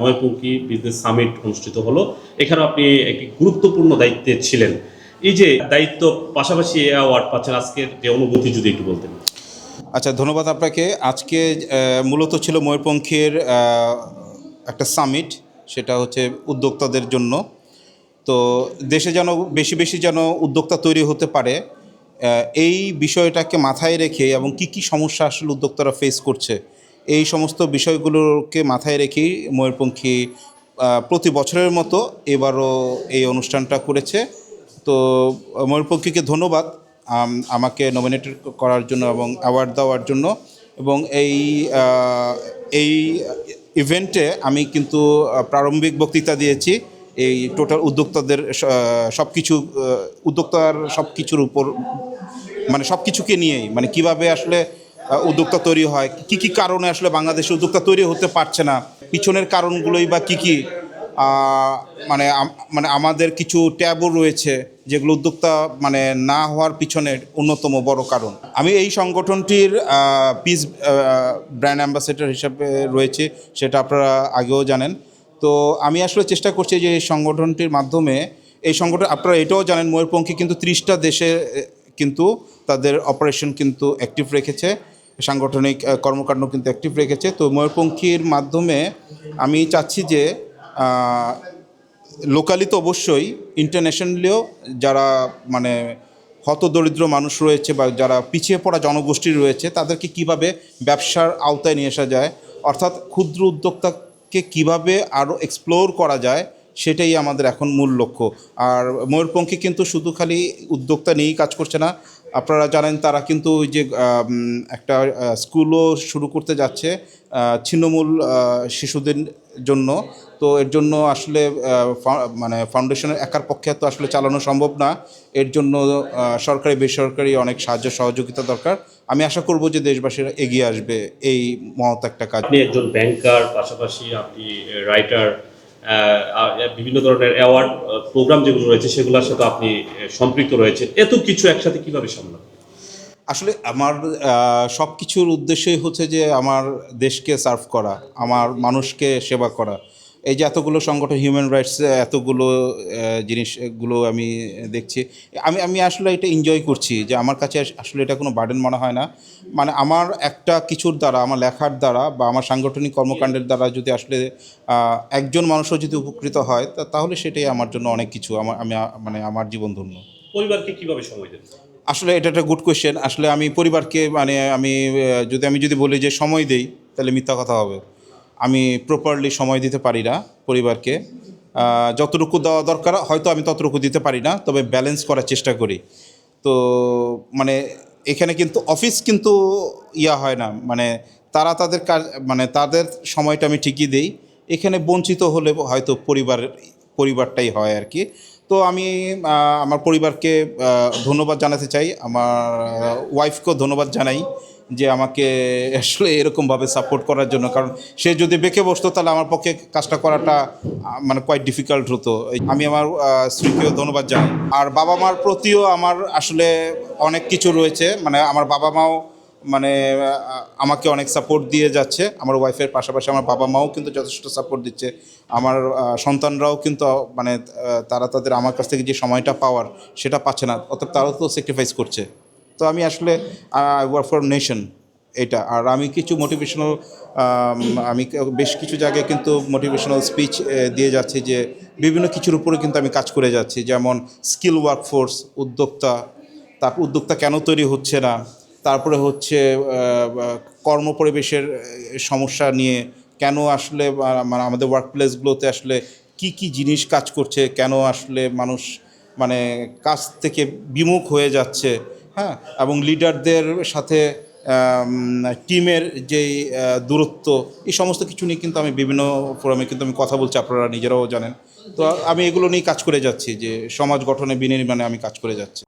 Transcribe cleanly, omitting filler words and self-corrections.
ময়ূরপঙ্খী business summit অনুষ্ঠিত হলো। এখানে আপনি একটি গুরুত্বপূর্ণ দায়িত্বে ছিলেন। এই যে দায়িত্ব পাশাপাশি অ্যাওয়ার্ড পাচ্ছেন, আজকের যে অনুভূতি যদি একটু বলতেন। আচ্ছা, ধন্যবাদ আপনাকে। আজকে মূলত ছিল ময়ূরপঙ্খীর একটা সামিট, সেটা হচ্ছে উদ্যোক্তাদের জন্য। তো দেশে যেন বেশি বেশি যেন উদ্যোক্তা তৈরি হতে পারে, এই বিষয়টাকে মাথায় রেখে এবং কি কি সমস্যা আসলে উদ্যোক্তারা ফেস করছে, এই সমস্ত বিষয়গুলোকে মাথায় রেখেই ময়ূরপঙ্খী প্রতি বছরের মতো এবারও এই অনুষ্ঠানটা করেছে। তো ময়ূরপঙ্খীকে ধন্যবাদ আমাকে নমিনেটেড করার জন্য এবং অ্যাওয়ার্ড দেওয়ার জন্য। এবং এই ইভেন্টে আমি কিন্তু প্রারম্ভিক বক্তৃতা দিয়েছি এই টোটাল উদ্যোক্তাদের সব কিছু, উদ্যোক্তার সব কিছুর উপর, মানে সব কিছুকে নিয়েই, মানে কিভাবে আসলে উদ্যোক্তা তৈরি হয়, কি কি কারণে আসলে বাংলাদেশে উদ্যোক্তা তৈরি হতে পারছে না, পিছনের কারণগুলোই বা কী কী, মানে মানে আমাদের কিছু ট্যাবও রয়েছে যেগুলো উদ্যোক্তা মানে না হওয়ার পিছনের অন্যতম বড় কারণ। আমি এই সংগঠনটির পিস ব্র্যান্ড অ্যাম্বাসেডর হিসাবে রয়েছে, সেটা আপনারা আগেও জানেন। তো আমি আসলে চেষ্টা করছি যে এই সংগঠনটির মাধ্যমে, এই সংগঠন আপনারা এটাও জানেন, ময়ূরপঙ্খী কিন্তু 30টা দেশে কিন্তু তাদের অপারেশন কিন্তু অ্যাক্টিভ রেখেছে, সাংগঠনিক কর্মকাণ্ড কিন্তু অ্যাক্টিভ রেখেছে। তো ময়ূরপঙ্খীর মাধ্যমে আমি চাচ্ছি যে লোকালি তো অবশ্যই, ইন্টারন্যাশনালিও যারা মানে হতদরিদ্র মানুষ রয়েছে বা যারা পিছিয়ে পড়া জনগোষ্ঠী রয়েছে, তাদেরকে কিভাবে ব্যবসার আওতায় নিয়ে আসা যায়, অর্থাৎ ক্ষুদ্র উদ্যোক্তাকে কিভাবে আরও এক্সপ্লোর করা যায়, সেটাই আমাদের এখন মূল লক্ষ্য। আর ময়ূরপঙ্খী কিন্তু শুধু খালি উদ্যোক্তা নিয়েই কাজ করছে না, আপনারা জানেন তারা কিন্তু ওই যে একটা স্কুলও শুরু করতে যাচ্ছে ছিন্নমূল শিশুদের জন্য। তো এর জন্য আসলে মানে ফাউন্ডেশনের একার পক্ষে তো আসলে চালানো সম্ভব না, এর জন্য সরকারি বেসরকারি অনেক সাহায্য সহযোগিতা দরকার। আমি আশা করব যে দেশবাসীরা এগিয়ে আসবে এই মহৎ একটা কাজ। আপনি একজন ব্যাংকার, পাশাপাশি আপনি রাইটার, বিভিন্ন ধরনের অ্যাওয়ার্ড প্রোগ্রাম যেগুলো রয়েছে সেগুলোর সাথে আপনি সম্পৃক্ত রয়েছে, এত কিছু একসাথে কিভাবে সামলান? আসলে আমার সব কিছুর উদ্দেশ্যই হচ্ছে যে আমার দেশকে সার্ভ করা, আমার মানুষকে সেবা করা। এই যে এতগুলো সংগঠন, হিউম্যান রাইটস এতগুলো জিনিসগুলো আমি দেখছি, আমি আমি আসলে এটা এনজয় করছি, যে আমার কাছে আসলে এটা কোনো বার্ডেন মনে হয় না। মানে আমার একটা কিছুর দ্বারা, আমার লেখার দ্বারা বা আমার সাংগঠনিক কর্মকাণ্ডের দ্বারা যদি আসলে একজন মানুষও যদি উপকৃত হয়, তাহলে সেটাই আমার জন্য অনেক কিছু। মানে আমার জীবন ধন্য। পরিবারকে কিভাবে সময় দেন? আসলে এটা একটা গুড কোয়েশ্চেন। আসলে আমি পরিবারকে মানে আমি যদি বলি যে সময় দেই, তাহলে মিথ্যা কথা হবে। আমি প্রপারলি সময় দিতে পারি না পরিবারকে। যতটুকু দেওয়া দরকার হয়তো আমি ততটুকু দিতে পারি না, তবে ব্যালেন্স করার চেষ্টা করি। তো মানে এখানে কিন্তু অফিস কিন্তু হয় না, মানে তারা তাদের কাজ, মানে তাদের সময়টা আমি ঠিকই দেই। এখানে বঞ্চিত হলে হয়তো পরিবারটাই হয় আর কি। তো আমি আমার পরিবারকে ধন্যবাদ জানাতে চাই, আমার ওয়াইফকেও ধন্যবাদ জানাই যে আমাকে আসলে এরকমভাবে সাপোর্ট করার জন্য। কারণ সে যদি বেঁকে বসতো তাহলে আমার পক্ষে কাজটা করাটা মানে কোয়াইট ডিফিকাল্ট হতো। আমি আমার স্ত্রীকেও ধন্যবাদ জানাই। আর বাবা মার প্রতিও আমার আসলে অনেক কিছু রয়েছে, মানে আমার বাবা মাও মানে আমাকে অনেক সাপোর্ট দিয়ে যাচ্ছে। আমার ওয়াইফের পাশাপাশি আমার বাবা মাও কিন্তু যথেষ্ট সাপোর্ট দিচ্ছে। আমার সন্তানরাও কিন্তু মানে তারা তাদের আমার কাছ থেকে যে সময়টা পাওয়ার সেটা পাচ্ছে না, অর্থাৎ তারাও তো স্যাক্রিফাইস করছে। তো আমি আসলে ওয়ার্ক ফর নেশন এটা। আর আমি কিছু মোটিভেশনাল, আমি বেশ কিছু জায়গায় কিন্তু মোটিভেশনাল স্পিচ দিয়ে যাচ্ছি, যে বিভিন্ন কিছুর উপরে কিন্তু আমি কাজ করে যাচ্ছি, যেমন স্কিল ওয়ার্কফোর্স, উদ্যোক্তা, তারপর উদ্যোক্তা কেন তৈরি হচ্ছে না, তারপরে হচ্ছে কর্মপরিবেশের সমস্যা নিয়ে, কেন আসলে মানে আমাদের ওয়ার্ক প্লেসগুলোতে আসলে কি কি জিনিস কাজ করছে, কেন আসলে মানুষ মানে কাজ থেকে বিমুখ হয়ে যাচ্ছে, হ্যাঁ, এবং লিডারদের সাথে টিমের যেই দূরত্ব, এই সমস্ত কিছু নিয়ে কিন্তু আমি বিভিন্ন ফোরামে কিন্তু আমি কথা বলছি, আপনারা নিজেরাও জানেন। তো আমি এগুলো নিয়ে কাজ করে যাচ্ছি, যে সমাজ গঠনে বিনির্মাণে আমি কাজ করে যাচ্ছি।